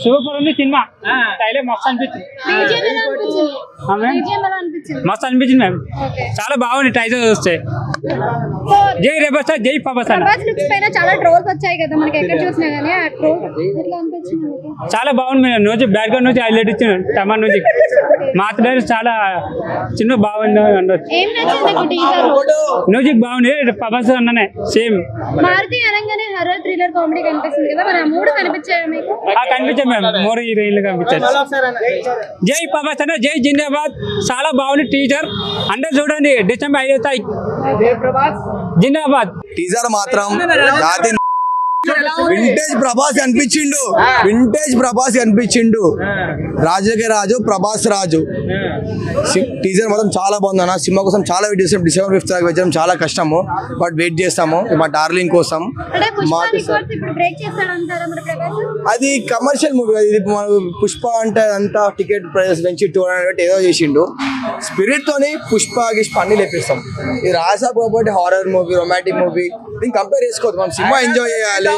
Super ఉంది cinema. Trailer మస్తు అనిపించింది. మస్తు అనిపించింది మ్యామ్. చాలా బాగుంది ట్రైలర్ చూస్తే. జై రెబల్ స్టార్, జై పవర్ స్టార్. చాలా ట్రోల్స్ వచ్చాయి కదా మనకి, ఎక్కడ చూసినా గానీ ఆ ట్రోల్ ఎట్లా అనిపించింది? చాలా బాగుంది మేడం. మ్యూజిక్ బ్యాక్గ్రౌండ్ నుంచి హైలైట్ ఇచ్చిన తమన్ మ్యూజిక్ మాట్లాడారు. చాలా చిన్న బాగుంది అనొచ్చు. ఏం నచ్చింది నీకు టీజర్ లో? మ్యూజిక్ బాగుంది. పవర్ స్టార్ అన్ననే సేమ్. మారుతి అనగానే హర్రర్, థ్రిల్లర్, కామెడీ కనిపిస్తుంది కదా, మరి ఆ మూడు కనిపించాయా మీకు? కనిపించాయి మ్యామ్. మోర్ హీరోయిన్లు కనిపించారు. జై పవర్ స్టార్, జై జిందాబాద్. చాలా బాగుంది టీజర్. అందరూ చూడండి. డిసెంబర్ 5 తారీఖు జిందాబాద్. టీజర్ మాత్రం వింటేజ్ ప్రభాస్ అనిపించిండు. వింటేజ్ ప్రభాస్ అనిపించిండు. రాజుకే రాజు, ప్రభాస్ రాజు. టీజర్ మాత్రం చాలా బాగుంది అన్న. సినిమా కోసం చాలా వెయిట్ చేస్తాం. December 5th దాకా వెయిట్ చేయడం చాలా కష్టము, బట్ వెయిట్ చేస్తాము మా డార్లింగ్ కోసం. అది కమర్షియల్ మూవీ. ఇది పుష్ప అంటే అంతా టికెట్ ప్రైస్ పెంచి 200 ఏదో చేసిండు. స్పిరిట్ తోని పుష్ప అన్ని లేపిస్తాం. ఇది రాసా కాబట్టి హారర్ మూవీ, రొమాంటిక్ మూవీ, దీన్ని కంపేర్ చేసుకోవద్దు. మనం సినిమా ఎంజాయ్ చేయాలి.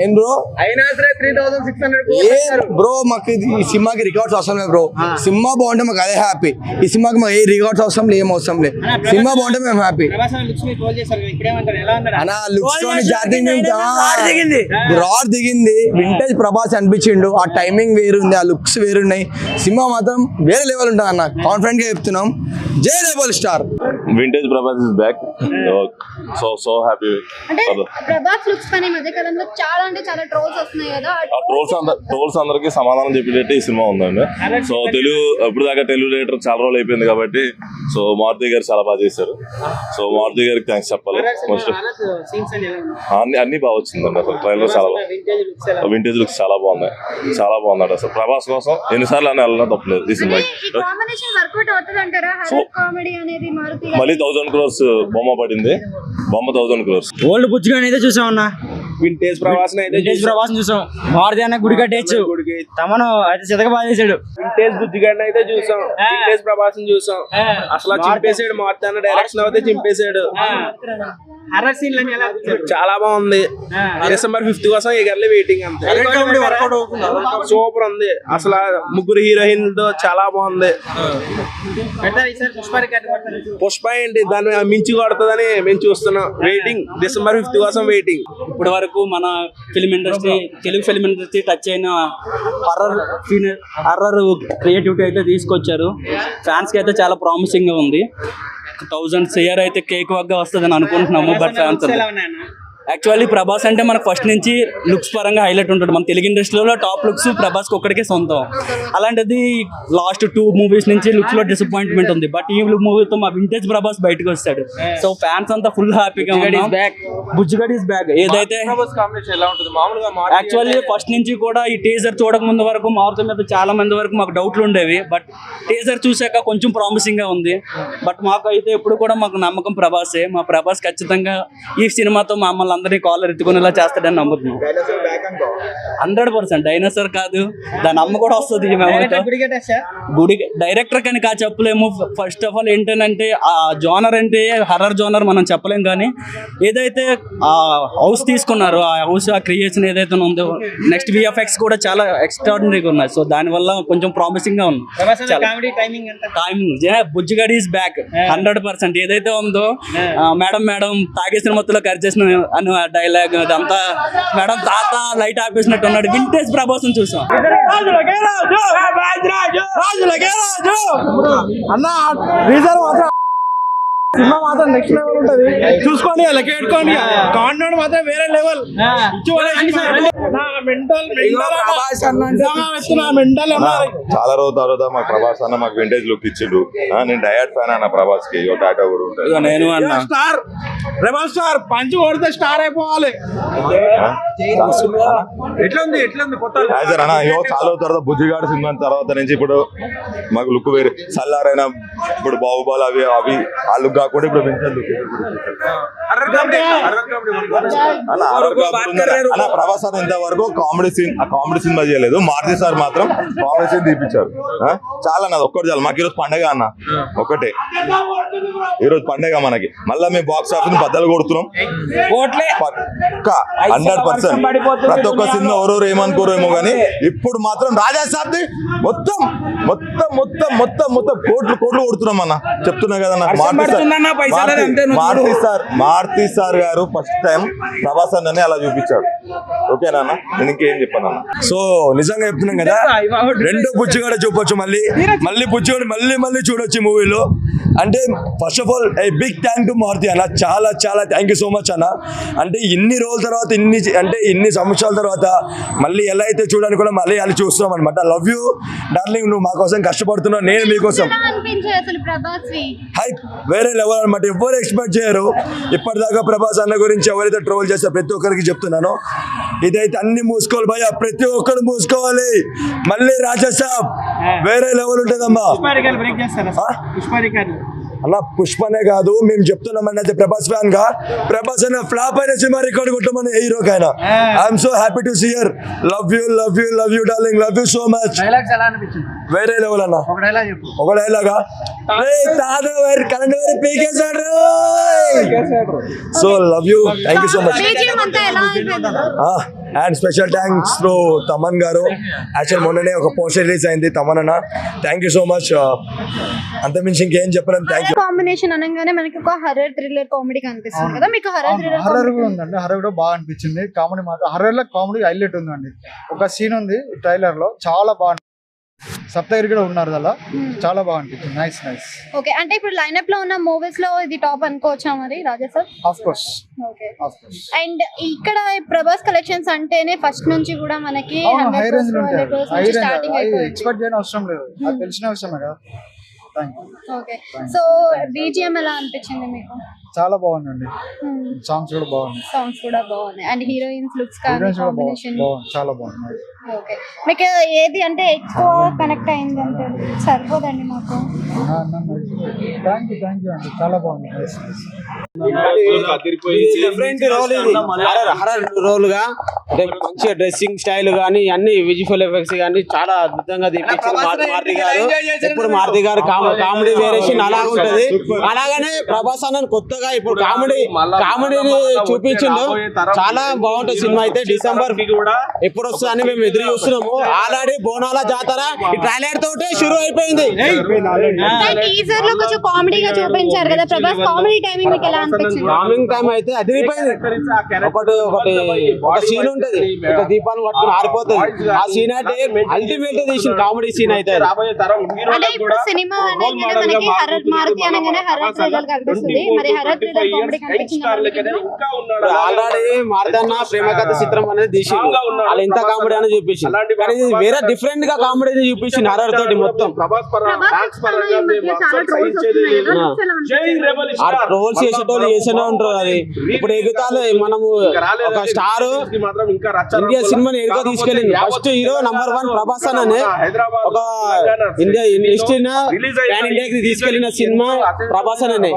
ఏం బ్రో అయినా సరే 3600 బ్రో. మాకు ఈ సినిమాకి రికార్డ్స్ అవసరం లేదు బ్రో. సినిమా బాగుంటే మాకు అదే హ్యాపీ. ఈ సినిమాకి మాకు ఏ రికార్డ్స్ అవసరం లేదు, ఏం అవసరం లేదు. సినిమా బాగుంటే మేము హ్యాపీ. రాడ్ దిగింది. వింటేజ్ ప్రభాస్ అనిపించిండు. ఆ టైమింగ్ వేరుంది, ఆ లుక్స్ వేరున్నాయి. సినిమా మాత్రం వేరే లెవెల్ ఉంటుంది అన్న. కాన్ఫిడెంట్ గా చెప్తున్నాం. జై rebel star. Vintage Prabhas is back. So happy. అంటే ప్రభాస్ లుక్స్ పని మధ్య కాలంలో చాలా అంటే చాలా ట్రోల్స్ వస్తున్నాయి కదా, ఆ ట్రోల్స్ అందరికి సమాధానం చెప్పేటట్టు ఈ సినిమా ఉందండి. సో తెలుగు ఇప్పుడు దాకా తెలుగు థియేటర్ చాలా రోజులు అయిపోయింది కాబట్టి సో మారుతి గారు చాలా బాగా చేశారు. సో మారుతి గారికి థ్యాంక్స్ చెప్పాలి. అన్ని బాగా వచ్చిందండి. అసలు ట్రైలర్ చాలా వింటేజ్ లుక్స్ చాలా బాగున్నాయి. చాలా బాగున్నాడు. అసలు ప్రభాస్ కోసం ఎన్నిసార్లు అని వెళ్ళినా తప్పలేదు ఈ సినిమాకి. మళ్ళీ 1000 crores బొమ్మ పడింది. బొమ్మ 1000 crores. ఓల్డ్ బుజ్జిగా అయితే చూసాం అన్న. వింటేజ్ ప్రభాస్ చూసాం. మారుతి అన్న గుడి కట్టేచ్చు. తమను అయితే చితక బాగా చేశాడు. వింటేజ్ బుజ్జిగాడిని అయితే చూసాం. వింటేజ్ ప్రభాస్ చూసాం. అసలు చింపేసాడు. మారుతి అన్న డైరెక్షన్ అయితే చింపేసాడు. చాలా బాగుంది. December 5th కోసం ఎగర్లీ వెయిటింగ్. అంతే సూపర్ ఉంది. అసలు ముగ్గురు హీరోయిన్లతో చాలా బాగుంది. పుష్ప ఏంటి దాన్ని మించి కొడుతుందని మేము చూస్తున్నాం. వెయిటింగ్ December 5th కోసం వెయిటింగ్. ఇప్పటి వరకు మన film industry, Telugu film industry touch అయిన హర్రర్ క్రియేటివిటీ అయితే తీసుకొచ్చారు. ఫ్యాన్స్ కి అయితే చాలా ప్రామిసింగ్ గా ఉంది. 1000 CR అయితే కేక్ వగ్గా వస్తుందని అనుకుంటున్నాము. బట్ ఫ్యాన్స్ యాక్చువల్లీ ప్రభాస్ అంటే మనకు ఫస్ట్ నుంచి లుక్స్ పరంగా హైలైట్ ఉంటాడు. మన తెలుగు ఇండస్ట్రీలో టాప్ లుక్స్ ప్రభాస్కి ఒక్కడికే సొంతం. అలాంటిది లాస్ట్ 2 movies నుంచి లుక్స్ లో డిసప్పాయింట్మెంట్ ఉంది. బట్ ఈ మూవీతో మా వింటేజ్ ప్రభాస్ బయటకు వస్తాడు. సో ఫ్యాన్స్ అంతా ఫుల్ హ్యాపీగా ఉన్నాం. Bujjigadu is back. ఏదైతే యాక్చువల్లీ ఫస్ట్ నుంచి కూడా ఈ టీజర్ చూడక ముందు వరకు మారుతి మీద చాలా మంది వరకు మాకు డౌట్లు ఉండేవి. బట్ టీజర్ చూసాక కొంచెం ప్రామిసింగ్ గా ఉంది. బట్ మాకు అయితే ఎప్పుడు కూడా మాకు నమ్మకం ప్రభాసే. మా ప్రభాస్ ఖచ్చితంగా ఈ సినిమాతో మమ్మల్ని అందరినీ కాలర్ ఎత్తుకునేలా చేస్తాడని నమ్ముతున్నాం. 100% డైనోసార్ కాదు, దాని అమ్మ కూడా వస్తుంది. గుడి డైరెక్టర్ కానీ చెప్పలేము. ఫస్ట్ ఆఫ్ ఆల్ ఏంటంటే ఆ జోనర్ అంటే హర్రర్ జోనర్ మనం చెప్పలేం. కానీ ఏదైతే ఆ హౌస్ తీసుకున్నారో ఆ హౌస్ ఆ క్రియేషన్ ఏదైతే ఉందో నెక్స్ట్ VFX కూడా చాలా ఎక్స్ట్రాడినరీగా ఉన్నాయి. సో దానివల్ల కొంచెం ప్రామిసింగ్ గా ఉంది. Timing Bujjigadu is back 100%. ఏదైతే ఉందో మేడం తాగేసిన మొత్తంలో కట్ చేసిన డైలాగ్ అదంతా మేడం తాత లైట్ ఆపేసినట్టు ఉన్నాడు. వింటేజ్ ప్రభాస్ చూసాం. అన్న రీజన్ మాత్రం సినిమా మాత్రం నెక్స్ట్ లెవెల్ ఉంటది. చూసుకోండి, లెక్కెట్టుకోండి. కాంటెంట్ మాత్రం వేరే లెవెల్. చాలా రోజుల తర్వాత మా ప్రభాస్ అన్న మాకు వింటేజ్ లుక్ ఇచ్చిండు. నేను డయాడ్ ఫ్యాన్ అన్న ప్రభాస్ కి. టాటా కూడా ఉంటుంది. నేను అన్న స్టార్ రెబల్ స్టార్ పంచి కొడితే స్టార్ అయిపోవాలి. ఎట్లుంది కొత్త అన్న చాలా తర్వాత బుజ్జిగాడు సినిమా తర్వాత నుంచి ఇప్పుడు మాకు లుక్ వేరే. సల్లారైనా ఇప్పుడు బాహుబలి అవి ఆ లుక్ కాకుండా ఇప్పుడు వెంటనే ప్రభాస్ సార్ ఇంతవరకు కామెడీ సినిమా చేయలేదు. మారుతి సార్ మాత్రం కామెడీ సీన్ తీపించారు. చాలా అన్నది ఒక్కటి చాలు మాకు. ఈరోజు పండగ అన్న, ఒకటే ఈరోజు పండగ మనకి. మళ్ళీ మేము బాక్స్ ఆఫీస్ బద్దలు కొడుతున్నాం 100%. ప్రతి ఒక్క సినిమా ఎవరెవరు ఏమనుకోరు ఏమో కానీ ఇప్పుడు మాత్రం రాజా సాబ్ది మొత్తం మొత్తం మొత్తం మొత్తం మొత్తం కోట్లు కొడుతున్నాం అన్న. చెప్తున్నా కదన్న. మారుతి సార్ గారు ఫస్ట్ టైం ప్రభాస్ అన్నని అలా చూపించాడు. ఓకేనా అన్న, నేను ఇంకేం చెప్పాను అన్న. సో నిజంగా చెప్తున్నాం కదా, రెండో పుచ్చిగడ చూపొచ్చు, మళ్ళీ పుచ్చిగడ మళ్ళీ చూడొచ్చు మూవీలో. అంటే first of all a big thank to Maruthi అన్న. చాలా చాలా థ్యాంక్ యూ సో మచ్ అన్న. అంటే ఇన్ని రోజుల తర్వాత ఇన్ని సంవత్సరాల తర్వాత మళ్ళీ ఎలా అయితే చూడడానికి కూడా మళ్ళీ అలా చూస్తున్నాం అనమాట. లవ్ యూ డార్లింగ్, నువ్వు మా కోసం కష్టపడుతున్నావు, నేను మీకోసం. హైప్ వేరే లెవెల్ అనమాట. ఎవరు ఎక్స్పెక్ట్ చేయరు. ఇప్పటిదాకా ప్రభాస్ అన్న గురించి ఎవరైతే ట్రోల్ చేస్తారో ప్రతి ఒక్కరికి చెప్తున్నాను, ఇదైతే అన్ని మూసుకోవాలి భయ్యా, ప్రతి ఒక్కరు మూసుకోవాలి. మళ్ళీ రాజా సాబ్ వేరే లెవెల్ ఉంటుందమ్మా అన్న. పుష్పనే కాదు మేము చెప్తున్నామని అయితే ప్రభాస్ ఫ్యాన్ గా, ప్రభాస్ అన్న ఫ్లాప్ అయిన సినిమా రికార్డు కొట్టమని హీరోకైనా. I'm so happy to see here. Love you darling, love you so much. వేరే లెవెల్ అన్న. ఒక డైలాగా కరెంట్ వేరే పీకేసాడు. So love you, thank you so much. And special thanks to Thaman garu. Actual మొన్ననే ఒక పోస్టర్ రిలీజ్ అయింది తమన్ అన్న. Thank you so much. అంతమించి ఇంకేం చెప్పలేం. Thank you. కాంబినేషన్ అనగానే మనకి ఒక హర్రర్ థ్రిల్లర్ కామెడీ కనిపిస్తుంది కదా, మీకు హర్రర్ హర్రర్ కూడా ఉందండి. హర్రర్ కూడా బాగా అనిపించింది. కామెడీ మాత్రం హర్రర్ లో కామెడీ హైలైట్ ఉందండి. ఒక సీన్ ఉంది ట్రైలర్ లో, చాలా బాగుంది. సప్తగిరి కూడా ఉన్నారు అలా, చాలా బాగా అనిపించింది. నైస్. ఓకే, అంటే ఇప్పుడు లైనప్ లో ఉన్న మూవీస్ లో ఇది టాప్ అనుకోవచ్చా మరి Raja sir? Of course. Okay. And ఇక్కడ ప్రభాస్ కలెక్షన్స్ అంటేనే ఫస్ట్ నుంచి కూడా మనకి హై రేంజ్ లో ఉంటాయి. హై రేంజ్ స్టార్టింగ్ అయిపోయింది. ఎక్స్పెక్ట్ చేయని అవసరం లేదు, అది తెలిసిన విషయమే కదా. ఓకే, సో బీజిఎం ఎలా అనిపించింది మీకు? చాలా బాగుందండి. సాంగ్స్ కూడా బాగున్నాయి. అండ్ హీరోయిన్స్ లుక్స్ కానీ కాంబినేషన్ చాలా బాగుంది. ఓకే, మీకు ఏది అంటే ఎక్కువ కనెక్ట్ అయింది అంటే? సరిపోదండి మాకు. థ్యాంక్ యూ అండి, చాలా బాగుంది. డిఫరెంట్ రోల్ ఇది, హర్రర్ రోల్ గా. మంచిగా డ్రెస్సింగ్ స్టైల్ గానీ అన్ని విజువల్ ఎఫెక్ట్స్ గానీ చాలా అద్భుతంగా తీపించారు మారుతి గారు. ఇప్పుడు మారుతి గారు కామెడీ వేరియేషన్ అలాగుంటది. అలాగనే ప్రభాస్ అన్న కొత్తగా ఇప్పుడు కామెడీని చూపించిండు. చాలా బాగుంటుంది సినిమా. అయితే డిసెంబర్ ఎప్పుడు వస్తుందని మేము ఎదురు చూస్తున్నాము. ఆల్రెడీ బోనాల జాతర ఈ ట్రైలర్ తోటే షురూ అయిపోయింది. టీజర్ లో కొంచెం కామెడీగా చూపించారు కదా ప్రభాస్, కామెడీ టైమింగ్ మీకు ఎలా అనిపించింది? కామింగ్ టైం అయితే అదిరిపోయింది. ఒక సీన్ ఉంటది, ఒక దీపాన్ని పట్టుకుని ఆరిపోతుంది. ఆ సీన్ అయితే అల్టిమేట్ తీసిన కామెడీ సీన్ అయితే. అంటే ఇప్పుడు సినిమా అనగానే మనకి హర్రర్, మారుతి అనగానే హర్రర్ థ్రిల్లర్ కనిపిస్తుంది. మరి హర్రర్ థ్రిల్లర్ కామెడీ కనిపించింది. ఆల్రెడీ మారుతన్న ప్రేమ కథ చిత్రం అనేది తీసిండు, వాళ్ళు ఎంత కామెడీ అని చూపించింది. కానీ ఇది వేరే డిఫరెంట్ గా కామెడీ చూపించింది హర్రర్ తోటి మొత్తం. ఆ ట్రోల్స్ చేసేటోళ్ళు చేస్తూనే ఉంటారు. అది ఇప్పుడు ఎగుతాలు మనము ఒక స్టార్ ఇండియా సినిమాని ఎగుతా తీసుకెళ్ళింది. ఫస్ట్ హీరో నంబర్ 1 ప్రభాస్ అనే ఒక ఇండియా ఇండస్ట్రీ ఇండియాకి తీసుకెళ్లిన సినిమా ప్రభాస్ అనే.